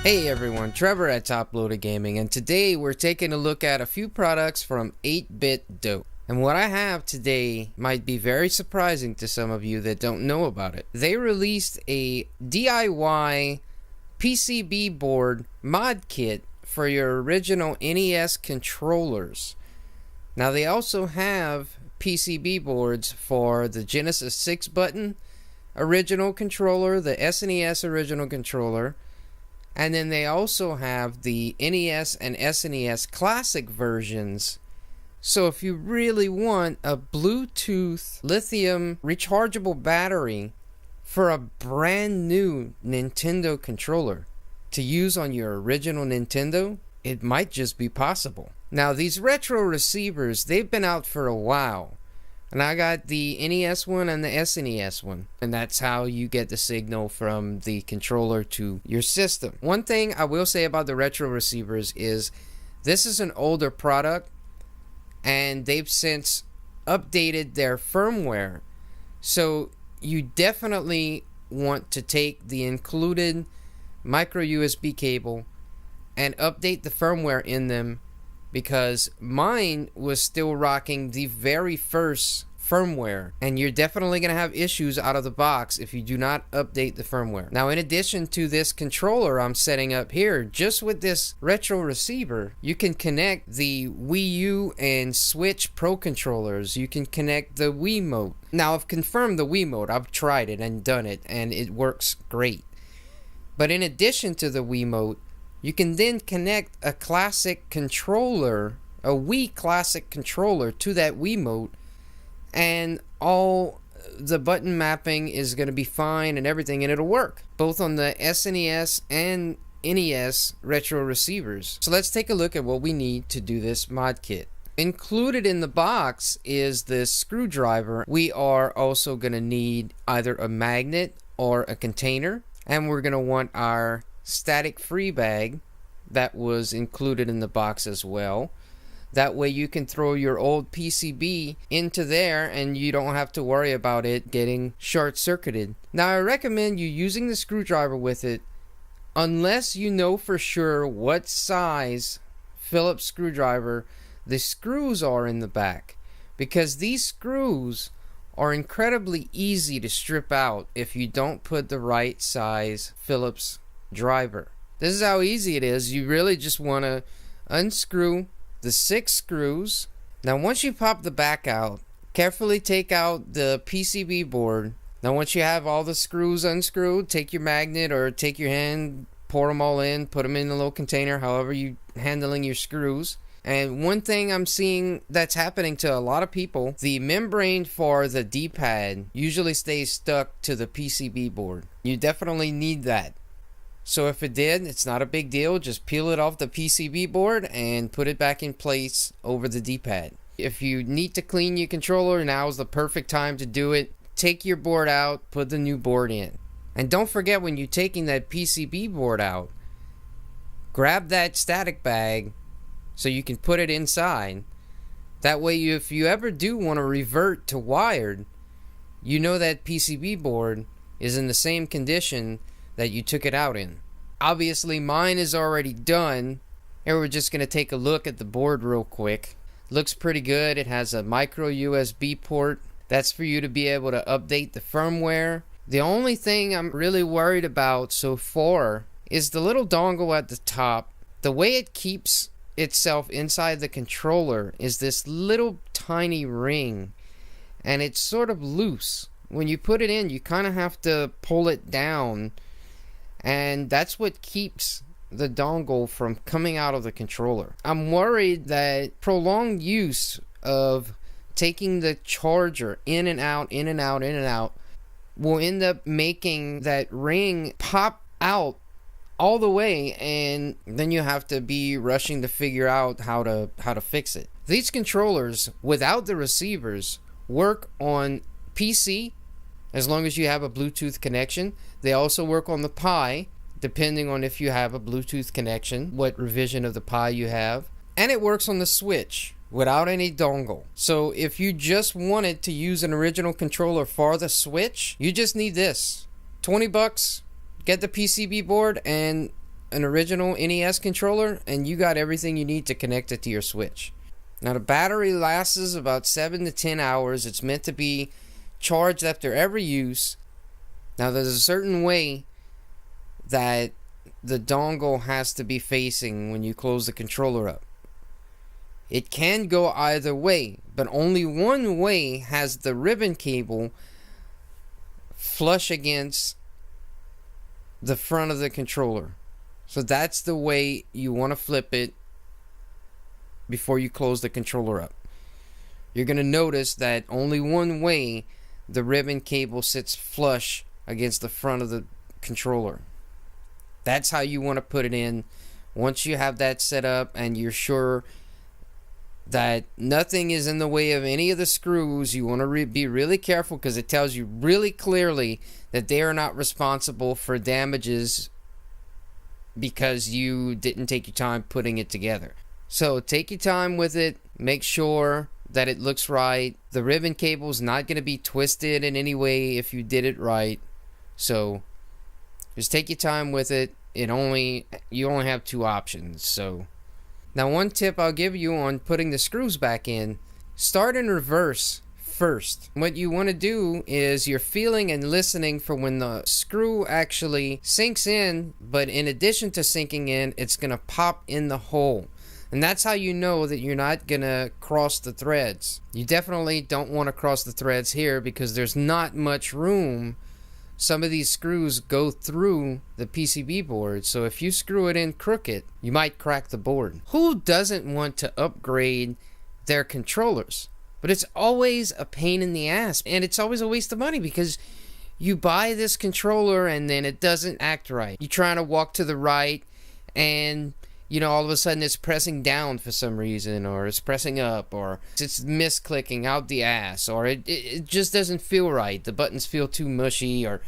Hey everyone, Trevor at Toploaded Gaming, and today we're taking a look at a few products from 8-Bit Dope. And what I have today might be very surprising to some of you that don't know about it. They released a DIY PCB board mod kit for your original NES controllers. Now they also have PCB boards for the Genesis 6 button original controller, the SNES original controller, and then they also have the NES and SNES classic versions. So if you really want a Bluetooth lithium rechargeable battery for a brand new Nintendo controller to use on your original Nintendo, it might just be possible. Now these retro receivers, they've been out for a while. And I got the NES one and the SNES one. And that's how you get the signal from the controller to your system. One thing I will say about the retro receivers is this is an older product and they've since updated their firmware. So you definitely want to take the included micro USB cable and update the firmware in them, because mine was still rocking the very first firmware, and you're definitely going to have issues out of the box if you do not update the firmware. Now, in addition to this controller I'm setting up here, just with this retro receiver, you can connect the Wii U and Switch Pro controllers. You can connect the Wiimote. Now, I've confirmed the Wiimote. I've tried it and done it, and it works great. But in addition to the Wiimote, you can then connect a classic controller, a Wii classic controller, to that Wiimote, and all the button mapping is going to be fine and everything, and it'll work both on the SNES and NES retro receivers. So let's take a look at what we need to do this mod kit. Included in the box is this screwdriver. We are also going to need either a magnet or a container, and we're going to want our static free bag that was included in the box as well. That way you can throw your old PCB into there and you don't have to worry about it getting short-circuited. Now I recommend you using the screwdriver with it unless you know for sure what size Phillips screwdriver the screws are in the back, because these screws are incredibly easy to strip out if you don't put the right size Phillips driver. This is how easy it is. You really just want to unscrew the 6 screws. Now once you pop the back out, carefully take out the PCB board. Now once you have all the screws unscrewed, take your magnet or take your hand, pour them all in, put them in a little container, however you handling your screws. And one thing I'm seeing that's happening to a lot of people, the membrane for the D-pad usually stays stuck to the PCB board. You definitely need that. So if it did, it's not a big deal. Just peel it off the PCB board and put it back in place over the D-pad. If you need to clean your controller, now is the perfect time to do it. Take your board out, put the new board in. And don't forget, when you're taking that PCB board out, grab that static bag so you can put it inside. That way, if you ever do want to revert to wired, you know that PCB board is in the same condition that you took it out in. Obviously mine is already done, and we're just going to take a look at the board real quick. Looks pretty good. It has a micro USB port. That's for you to be able to update the firmware. The only thing I'm really worried about so far is the little dongle at the top. The way it keeps itself inside the controller is this little tiny ring, and it's sort of loose. When you put it in, you kind of have to pull it down, and that's what keeps the dongle from coming out of the controller. I'm worried that prolonged use of taking the charger in and out, in and out, in and out will end up making that ring pop out all the way, and then you have to be rushing to figure out how to fix it. These controllers without the receivers work on PC as long as you have a Bluetooth connection. They also work on the Pi, depending on if you have a Bluetooth connection, what revision of the Pi you have. And it works on the Switch without any dongle. So if you just wanted to use an original controller for the Switch, you just need this. $20, get the PCB board, and an original NES controller and you got everything you need to connect it to your Switch. Now the battery lasts about 7 to 10 hours. It's meant to be charged after every use. Now there's a certain way that the dongle has to be facing when you close the controller up. It can go either way, but only one way has the ribbon cable flush against the front of the controller. So that's the way you want to flip it before you close the controller up. You're going to notice that only one way the ribbon cable sits flush against the front of the controller. That's how you want to put it in. Once you have that set up and you're sure that nothing is in the way of any of the screws, you want to be really careful, because it tells you really clearly that they are not responsible for damages because you didn't take your time putting it together. So take your time with it. Make sure that it looks right. The ribbon cable is not going to be twisted in any way if you did it right. So just take your time with it. You only have two options. So now, one tip I'll give you on putting the screws back in: start in reverse first. What you want to do is you're feeling and listening for when the screw actually sinks in, but in addition to sinking in, it's going to pop in the hole. And that's how you know that you're not going to cross the threads. You definitely don't want to cross the threads here because there's not much room. Some of these screws go through the PCB board, so if you screw it in crooked, you might crack the board. Who doesn't want to upgrade their controllers? But it's always a pain in the ass, and it's always a waste of money because you buy this controller and then it doesn't act right. You're trying to walk to the right and all of a sudden it's pressing down for some reason, or it's pressing up, or it's misclicking out the ass, or it just doesn't feel right. The buttons feel too mushy, or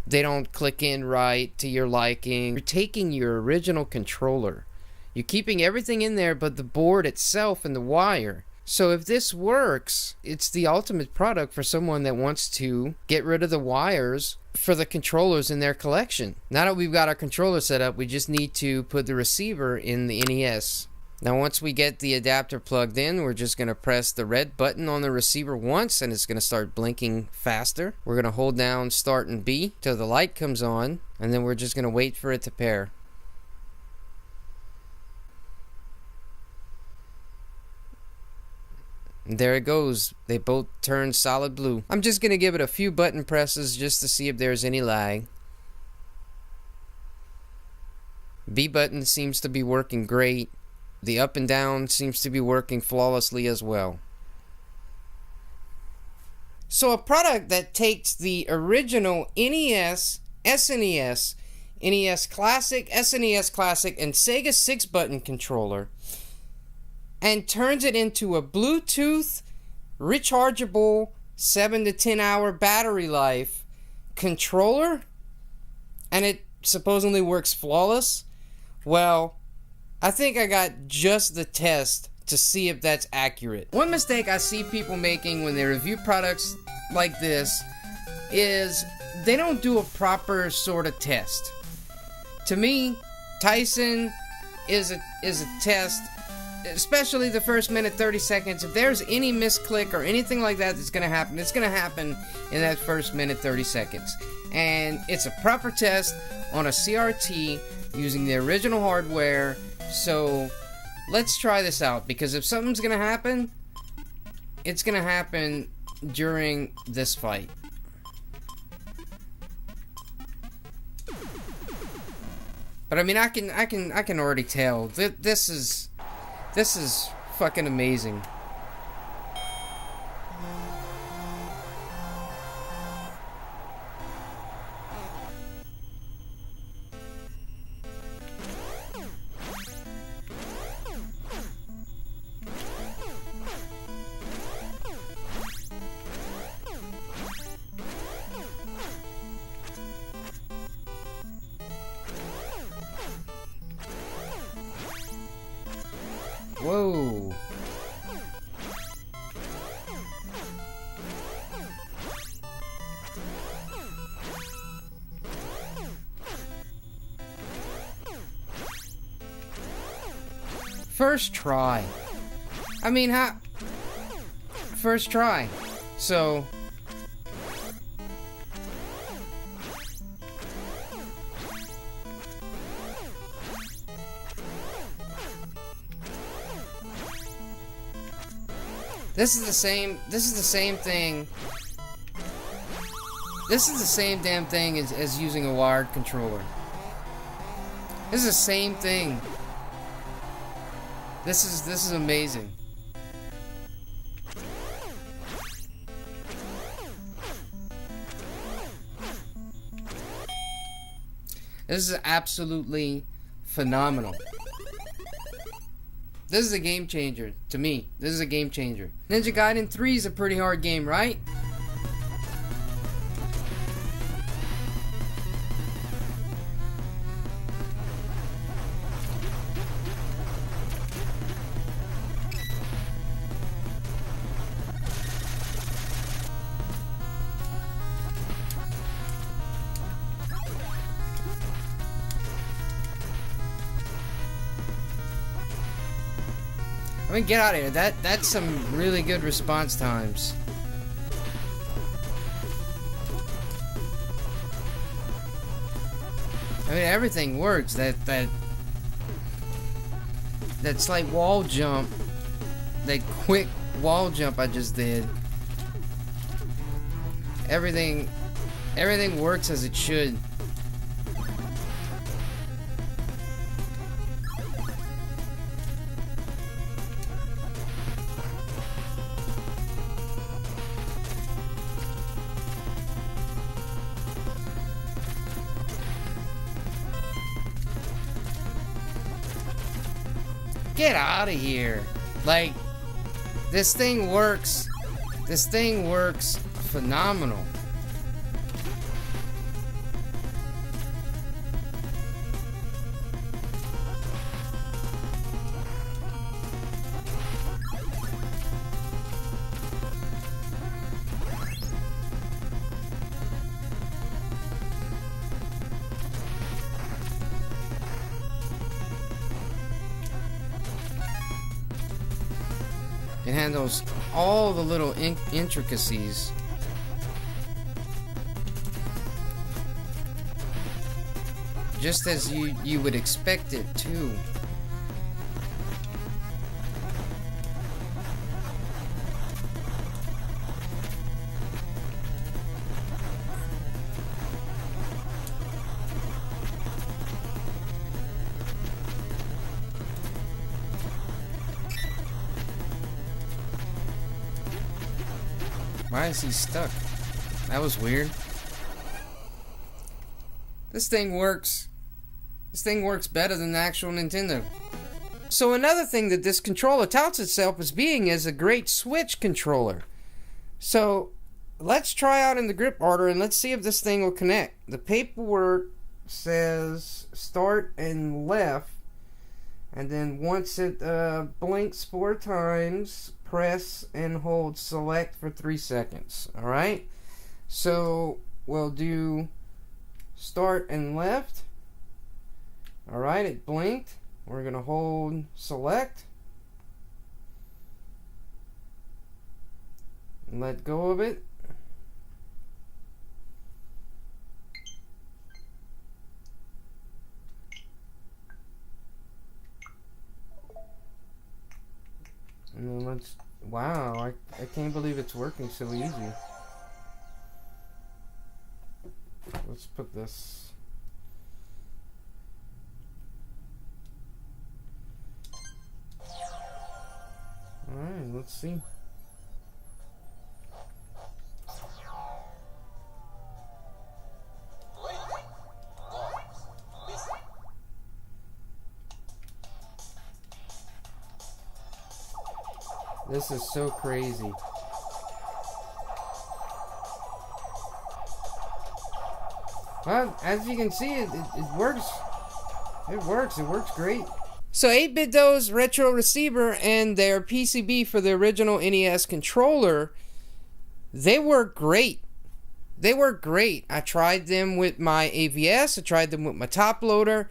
they don't click in right to your liking. You're taking your original controller. You're keeping everything in there but the board itself and the wire. So if this works, it's the ultimate product for someone that wants to get rid of the wires for the controllers in their collection. Now that we've got our controller set up, we just need to put the receiver in the NES. Now once we get the adapter plugged in, we're just going to press the red button on the receiver once and it's going to start blinking faster. We're going to hold down start and B till the light comes on, and then we're just going to wait for it to pair. And there it goes. They both turn solid blue. I'm just going to give it a few button presses just to see if there's any lag. B button seems to be working great. The up and down seems to be working flawlessly as well. So a product that takes the original NES, SNES, NES Classic, SNES Classic, and Sega 6-button controller and turns it into a Bluetooth rechargeable 7 to 10 hour battery life controller, and it supposedly works flawless. Well, I think I got just the test to see if that's accurate. One mistake I see people making when they review products like this is they don't do a proper sort of test. To me, Tyson is a test, especially the first minute 30 seconds. If there's any misclick or anything like that that's going to happen, it's going to happen in that first minute 30 seconds. And it's a proper test on a CRT using the original hardware. So let's try this out, because if something's going to happen, it's going to happen during this fight. But I mean, I can already tell that this is fucking amazing. Whoa. First try. I mean, how? First try. So... This is the same thing. This is the same damn thing as using a wired controller. This is the same thing. This is amazing. This is absolutely phenomenal. This is a game changer to me. This is a game changer. Ninja Gaiden 3 is a pretty hard game, right? I mean, get out of here. That's some really good response times. I mean, everything works. That slight wall jump, that quick wall jump I just did. Everything works as it should. Get out of here. Like, this thing works. This thing works phenomenal. It handles all the little intricacies. Just as you would expect it to. Why is he stuck? That was weird. This thing works. This thing works better than the actual Nintendo. So another thing that this controller touts itself as being is a great Switch controller. So let's try out in the grip order and let's see if this thing will connect. The paperwork says start and left, and then once it blinks 4 times, press and hold select for 3 seconds. Alright, so we'll do start and left. Alright, it blinked. We're gonna hold select and let go of it. And then let's, wow, I can't believe it's working so easy. Let's put this. Alright, let's see. This is so crazy. Well, as you can see, it works. It works great. So 8BitDo's Retro Receiver and their PCB for the original NES controller, they work great. They work great. I tried them with my AVS. I tried them with my Toploader.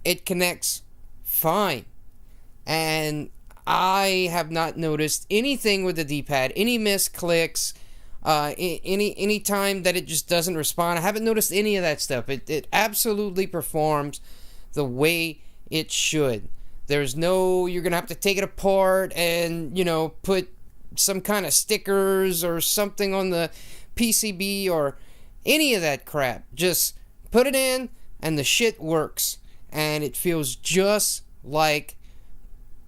It connects fine. and I have not noticed anything with the D-pad, any misclicks, any time that it just doesn't respond. I haven't noticed any of that stuff. It absolutely performs the way it should. There's no, you're gonna have to take it apart and, you know, put some kind of stickers or something on the PCB or any of that crap. Just put it in and the shit works, and it feels just like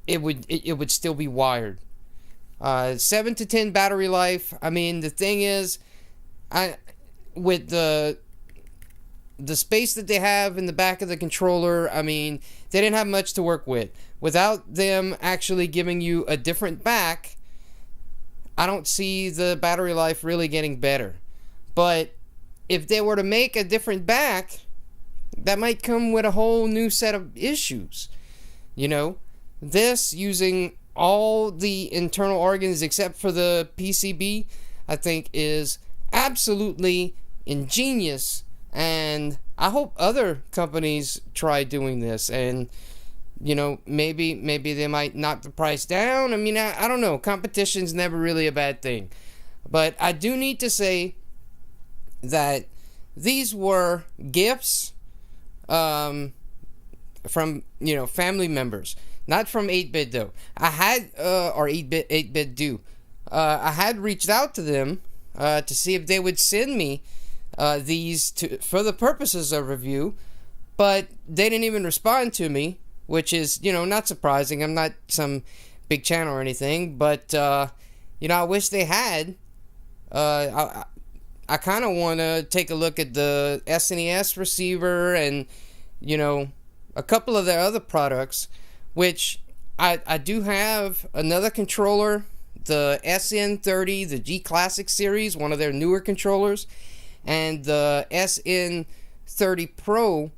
it would still be wired. 7 to 10 battery life. I mean, the thing is, with the space that they have in the back of the controller, I mean, they didn't have much to work with. Without them actually giving you a different back, I don't see the battery life really getting better. But if they were to make a different back, that might come with a whole new set of issues. You know, this using all the internal organs except for the PCB, I think is absolutely ingenious, and I hope other companies try doing this, and you know, maybe they might knock the price down. I mean, I don't know. Competition's never really a bad thing. But I do need to say that these were gifts from, you know, family members, not from 8-Bit Do. I had, or 8-Bit Do. I had reached out to them to see if they would send me these for the purposes of review, but they didn't even respond to me, which is, you know, not surprising. I'm not some big channel or anything, but, you know, I wish they had. I kind of want to take a look at the NES receiver and, you know, a couple of their other products, which I do have another controller, the SN30, the G Classic series, one of their newer controllers, and the SN30 Pro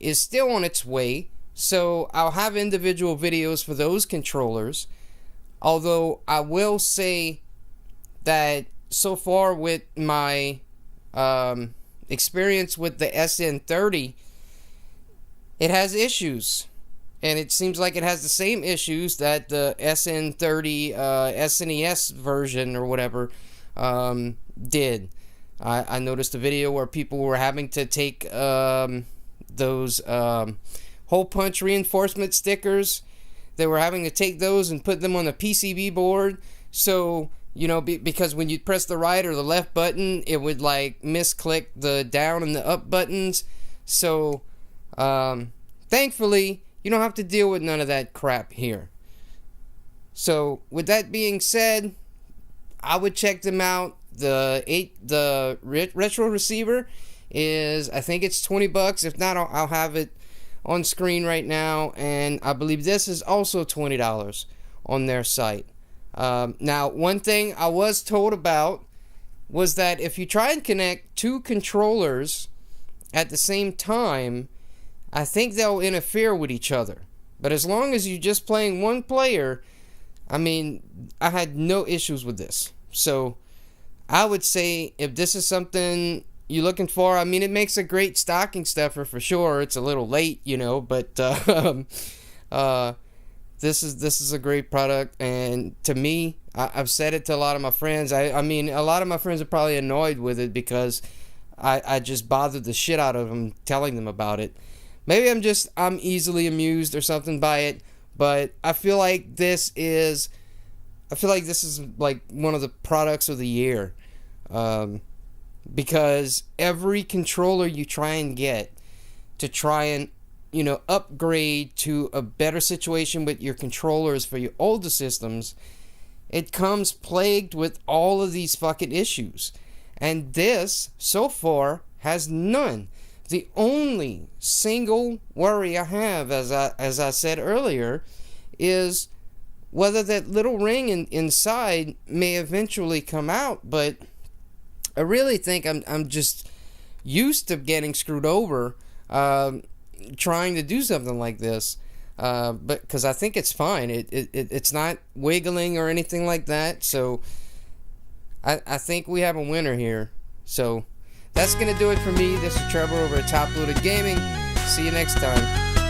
is still on its way. So I'll have individual videos for those controllers, although I will say that so far with my experience with the SN30, it has issues, and it seems like it has the same issues that the SN30 SNES version or whatever did. I noticed a video where people were having to take those hole punch reinforcement stickers. They were having to take those and put them on the PCB board. So, you know, because when you press the right or the left button, it would like misclick the down and the up buttons. So, thankfully, you don't have to deal with none of that crap here. So, with that being said, I would check them out. The Retro Receiver is, I think it's $20. If not, I'll have it on screen right now, and I believe this is also $20 on their site. Now, one thing I was told about was that if you try and connect two controllers at the same time, I think they'll interfere with each other. But as long as you're just playing one player, I mean, I had no issues with this. So I would say if this is something you're looking for, I mean, it makes a great stocking stuffer for sure. It's a little late, you know, but this is a great product, and to me, I've said it to a lot of my friends. I mean, a lot of my friends are probably annoyed with it because I just bothered the shit out of them telling them about it. Maybe I'm easily amused or something by it, but I feel like this is like one of the products of the year. Because every controller you try and get to try and, you know, upgrade to a better situation with your controllers for your older systems, it comes plagued with all of these fucking issues. And this, so far, has none. The only single worry I have, as I said earlier, is whether that little ring inside may eventually come out, but I really think I'm just used to getting screwed over trying to do something like this, but because I think it's fine. It's not wiggling or anything like that, so I think we have a winner here. So that's gonna do it for me. This is Trevor over at Toploaded Gaming. See you next time.